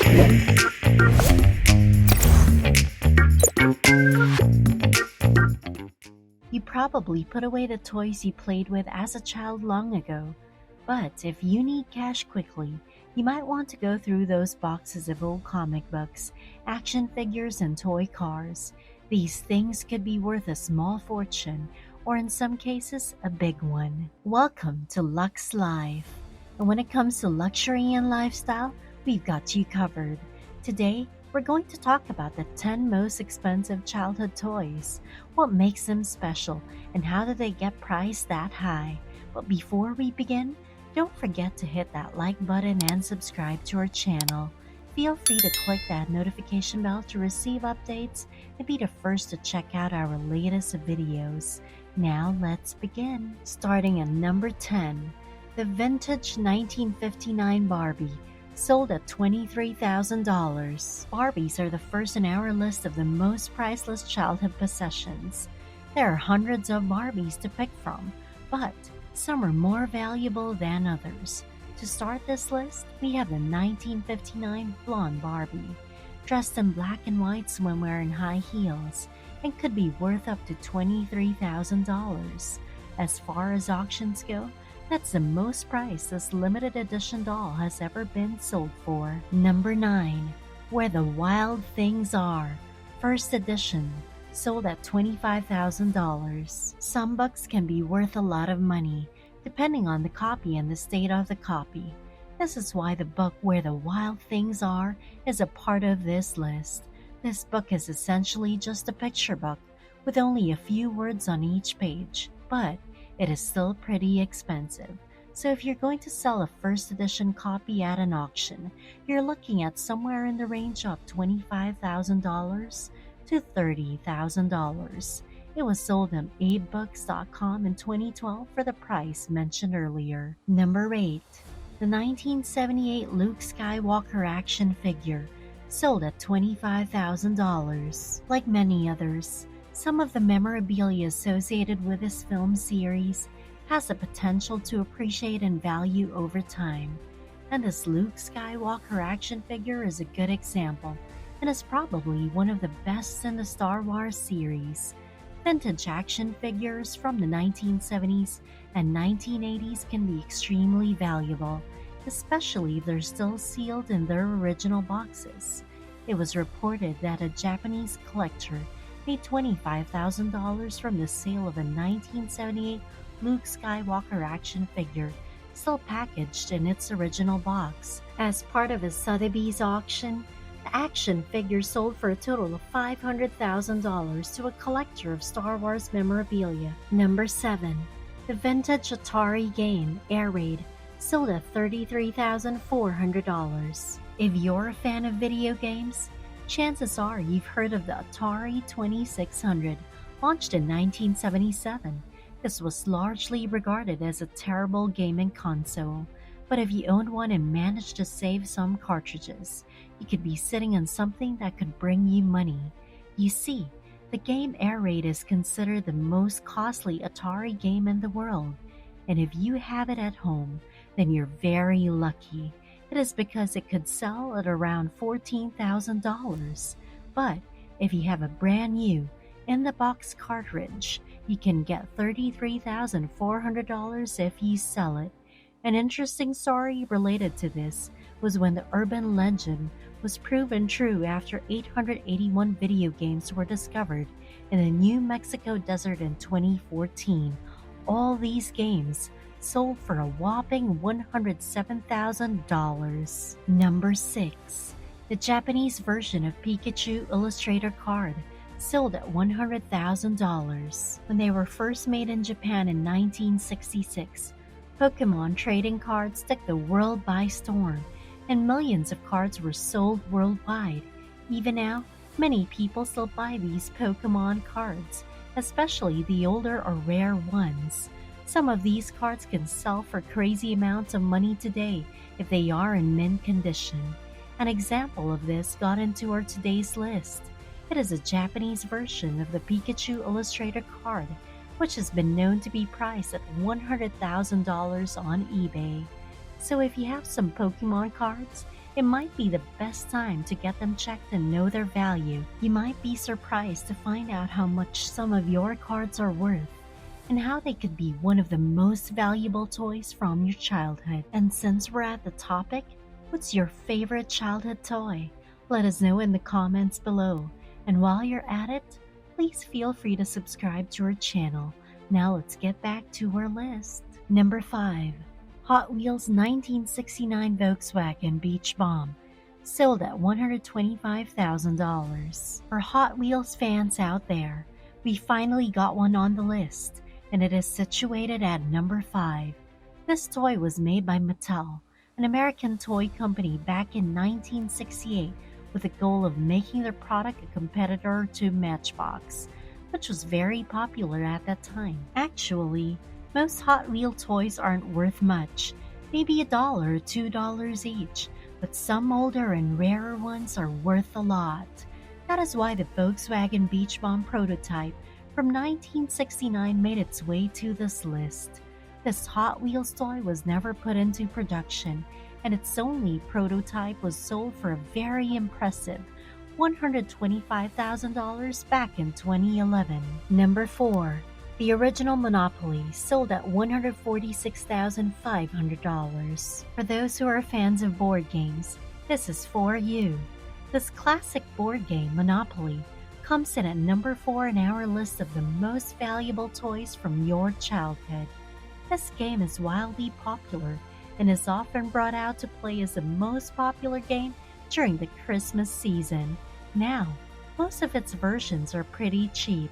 You probably put away the toys you played with as a child long ago, but if you need cash quickly, you might want to go through those boxes of old comic books, action figures, and toy cars. These things could be worth a small fortune, or in some cases, a big one. Welcome to Lux Life. And when it comes to luxury and lifestyle, we've got you covered. Today, we're going to talk about the 10 most expensive childhood toys, what makes them special, and how do they get priced that high. But before we begin, don't forget to hit that like button and subscribe to our channel. Feel free to click that notification bell to receive updates and be the first to check out our latest videos. Now let's begin. Starting at number 10, the vintage 1959 Barbie, sold at $23,000. Barbies are the first in our list of the most priceless childhood possessions. There are hundreds of Barbies to pick from, but some are more valuable than others. To start this list, we have the 1959 blonde Barbie, dressed in black and white swimwear and high heels, and could be worth up to $23,000. As far as auctions go, that's the most price this limited edition doll has ever been sold for. Number 9. Where the Wild Things Are, first edition, sold at $25,000. Some books can be worth a lot of money, depending on the copy and the state of the copy. This is why the book Where the Wild Things Are is a part of this list. This book is essentially just a picture book with only a few words on each page, but it is still pretty expensive. So if you're going to sell a first edition copy at an auction, you're looking at somewhere in the range of $25,000 to $30,000. It was sold on abebooks.com in 2012 for the price mentioned earlier. Number 8. The 1978 Luke Skywalker action figure, sold at $25,000. Like many others, some of the memorabilia associated with this film series has the potential to appreciate in value over time, and this Luke Skywalker action figure is a good example and is probably one of the best in the Star Wars series. Vintage action figures from the 1970s and 1980s can be extremely valuable, especially if they're still sealed in their original boxes. It was reported that a Japanese collector made $25,000 from the sale of a 1978 Luke Skywalker action figure, still packaged in its original box. As part of a Sotheby's auction, the action figure sold for a total of $500,000 to a collector of Star Wars memorabilia. Number 7. The vintage Atari Game Air Raid, sold at $33,400. If you're a fan of video games, chances are you've heard of the Atari 2600, launched in 1977. This was largely regarded as a terrible gaming console, but if you owned one and managed to save some cartridges, you could be sitting on something that could bring you money. You see, the game Air Raid is considered the most costly Atari game in the world, and if you have it at home, then you're very lucky. It is because it could sell at around $14,000. But if you have a brand new, in-the-box cartridge, you can get $33,400 if you sell it. An interesting story related to this was when the urban legend was proven true after 881 video games were discovered in the New Mexico desert in 2014. All these games sold for a whopping $107,000. Number 6. The Japanese version of Pikachu Illustrator card, sold at $100,000. When they were first made in Japan in 1966, Pokemon trading cards took the world by storm, and millions of cards were sold worldwide. Even now, many people still buy these Pokemon cards, especially the older or rare ones. Some of these cards can sell for crazy amounts of money today if they are in mint condition. An example of this got into our today's list. It is a Japanese version of the Pikachu Illustrator card, which has been known to be priced at $100,000 on eBay. So if you have some Pokemon cards it might be the best time to get them checked and know their value. You might be surprised to find out how much some of your cards are worth and how they could be one of the most valuable toys from your childhood. And since we're at the topic, what's your favorite childhood toy? Let us know in the comments below. And while you're at it, please feel free to subscribe to our channel. Now let's get back to our list. Number 5. Hot Wheels 1969 Volkswagen Beach Bomb, sold at $125,000. For Hot Wheels fans out there, we finally got one on the list, and it is situated at number 5. This toy was made by Mattel, an American toy company back in 1968 with the goal of making their product a competitor to Matchbox, which was very popular at that time. Actually, most Hot Wheel toys aren't worth much, maybe $1 or $2 each, but some older and rarer ones are worth a lot. That is why the Volkswagen Beach Bomb prototype from 1969 made its way to this list. This Hot Wheels toy was never put into production, and its only prototype was sold for a very impressive $125,000 back in 2011. Number 4. The original Monopoly, sold at $146,500. For those who are fans of board games, this is for you. This classic board game, Monopoly, comes in at number 4 in our list of the most valuable toys from your childhood. This game is wildly popular and is often brought out to play as the most popular game during the Christmas season. Now, most of its versions are pretty cheap,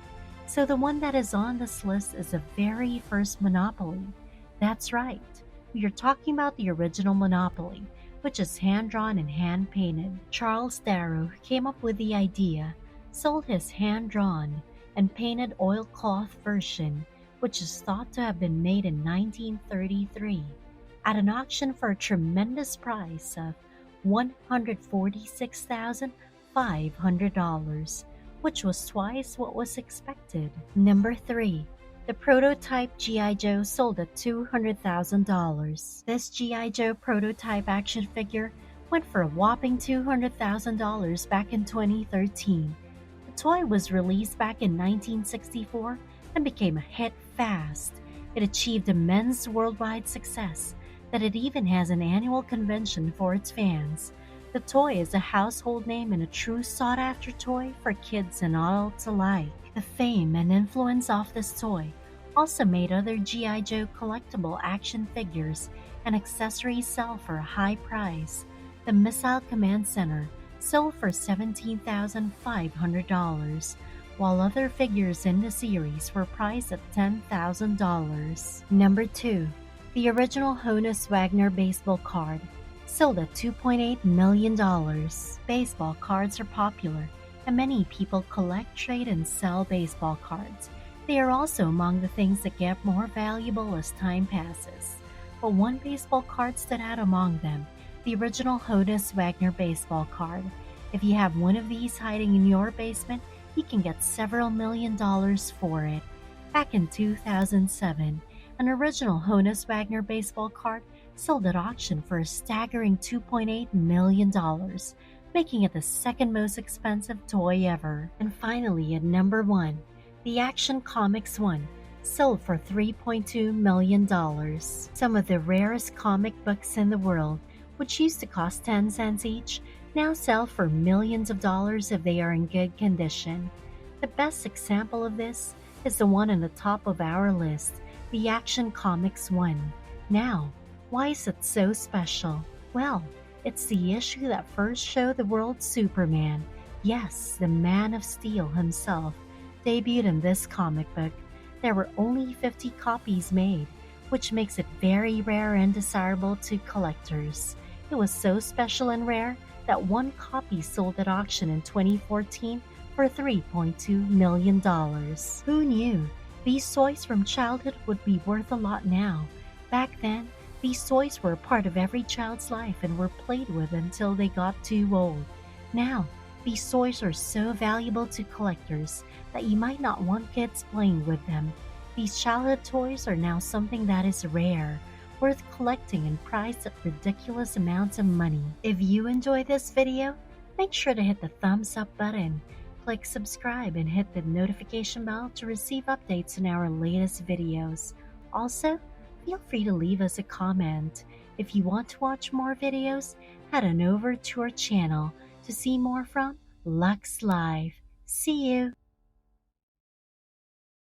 so the one that is on this list is the very first Monopoly. That's right, we are talking about the original Monopoly, which is hand-drawn and hand-painted. Charles Darrow, who came up with the idea, sold his hand-drawn and painted oilcloth version, which is thought to have been made in 1933, at an auction for a tremendous price of $146,500, which was twice what was expected. Number 3. The prototype G.I. Joe sold at $200,000. This G.I. Joe prototype action figure went for a whopping $200,000 back in 2013. The toy was released back in 1964 and became a hit fast. It achieved immense worldwide success that it even has an annual convention for its fans. The toy is a household name and a true sought-after toy for kids and adults alike. The fame and influence of this toy also made other G.I. Joe collectible action figures and accessories sell for a high price. The Missile Command Center sold for $17,500, while other figures in the series were priced at $10,000. Number 2. The original Honus Wagner baseball card, sold at $2.8 million. Baseball cards are popular, and many people collect, trade, and sell baseball cards. They are also among the things that get more valuable as time passes. But one baseball card stood out among them, the original Honus Wagner baseball card. If you have one of these hiding in your basement, you can get several $1,000,000 for it. Back in 2007, an original Honus Wagner baseball card sold at auction for a staggering $2.8 million, making it the second most expensive toy ever. And finally, at number 1, the Action Comics 1 sold for $3.2 million. Some of the rarest comic books in the world, which used to cost 10 cents each, now sell for millions of dollars if they are in good condition. The best example of this is the one on the top of our list, the Action Comics 1. Now, why is it so special? Well, it's the issue that first showed the world Superman, yes, the Man of Steel himself, debuted in this comic book. There were only 50 copies made, which makes it very rare and desirable to collectors. It was so special and rare that one copy sold at auction in 2014 for $3.2 million. Who knew? These toys from childhood would be worth a lot now. Back then, these toys were a part of every child's life and were played with until they got too old. Now, these toys are so valuable to collectors that you might not want kids playing with them. These childhood toys are now something that is rare. worth collecting and priced at ridiculous amounts of money. If you enjoy this video, make sure to hit the thumbs up button, click subscribe, and hit the notification bell to receive updates on our latest videos. Also, feel free to leave us a comment. If you want to watch more videos, head on over to our channel to see more from Lux Live. See you!